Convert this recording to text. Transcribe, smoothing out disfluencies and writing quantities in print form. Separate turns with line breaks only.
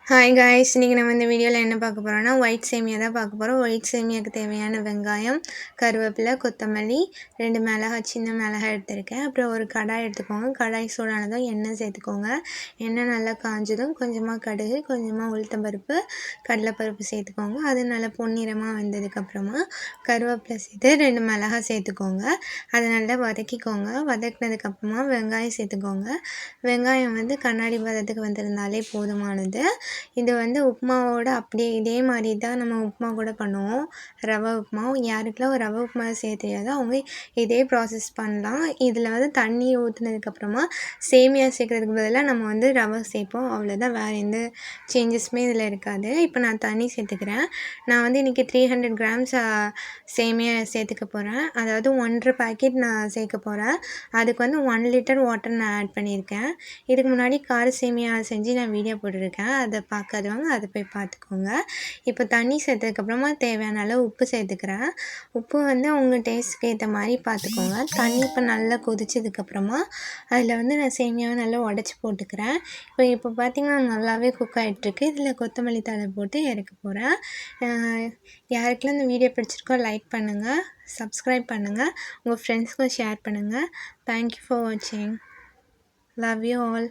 Hi guys, இன்றைக்கி நம்ம இந்த வீடியோவில் என்ன பார்க்க போகிறோம்னா ஒயிட் சேமியா தான் பார்க்க போகிறோம். ஒயிட் சேமியாவுக்கு தேவையான வெங்காயம், கருவேப்பிலை, கொத்தமல்லி, 2 மிளகாய், சின்ன மிளகாய் எடுத்திருக்கேன். அப்புறம் ஒரு கடாய் எடுத்துக்கோங்க. கடாய் சூடானதும் எண்ணெய் சேர்த்துக்கோங்க. எண்ணெய் நல்லா காஞ்சதும் கொஞ்சமாக கடுகு, கொஞ்சமாக உளுத்தம்பருப்பு, கடலைப்பருப்பு சேர்த்துக்கோங்க. அது நல்லா பொன்னிறமாக வந்ததுக்கப்புறமா கருவேப்பிலை சேர்த்து 2 மிளகாய் சேர்த்துக்கோங்க. அதை நல்லா வதக்கிக்கோங்க. வதக்கினதுக்கப்புறமா வெங்காயம் சேர்த்துக்கோங்க. வெங்காயம் கண்ணாடி பதத்துக்கு வந்திருந்தாலே போதுமானது. இது உப்புமாவோட அப்படியே இதே மாதிரி தான் நம்ம உப்புமா கூட பண்ணுவோம். ரவை உப்புமா. யாருக்கெல்லாம் ரவை உப்புமா செய்ய தெரியாதோ அவங்க இதே ப்ராசஸ் பண்ணலாம். இதில் தண்ணி ஊற்றுனதுக்கப்புறமா சேமியா சேர்க்குறதுக்கு பதிலாக நம்ம ரவை சேர்ப்போம். அவ்வளோதான், வேறு எந்த சேஞ்சஸுமே இதில் இருக்காது. இப்போ நான் தண்ணி சேர்த்துக்கிறேன். நான் இன்றைக்கி 300 கிராம்ஸ் சேமியா சேர்த்துக்க போகிறேன். அதாவது 1.5 பாக்கெட் நான் சேர்க்க போகிறேன். அதுக்கு 1 லிட்டர் வாட்டர் நான் ஆட் பண்ணியிருக்கேன். இதுக்கு முன்னாடி கார சேமியா செஞ்சு நான் வீடியோ போட்டிருக்கேன். அதை பார்க்காதவங்க அதை போய் பார்த்துக்கோங்க. இப்போ தண்ணி சேர்த்ததுக்கப்புறமா தேவையான அளவு உப்பு சேர்த்துக்கிறேன். உப்பு உங்கள் டேஸ்ட்டுக்கு ஏற்ற மாதிரி பார்த்துக்கோங்க. தண்ணி இப்போ நல்லா கொதிச்சதுக்கப்புறமா அதில் நான் சேமியாவை நல்லா உடச்சி போட்டுக்கிறேன். இப்போ பார்த்திங்கன்னா நல்லாவே குக் ஆகிட்டுருக்கு. இதில் கொத்தமல்லி தழை போட்டு இறக்க போகிறேன். யாருக்கெல்லாம் இந்த வீடியோ பிடிச்சிருக்கோ லைக் பண்ணுங்கள், சப்ஸ்கிரைப் பண்ணுங்கள், உங்கள் ஃப்ரெண்ட்ஸ்க்கும் ஷேர் பண்ணுங்கள். தேங்க்யூ ஃபார் வாட்சிங். Love you all.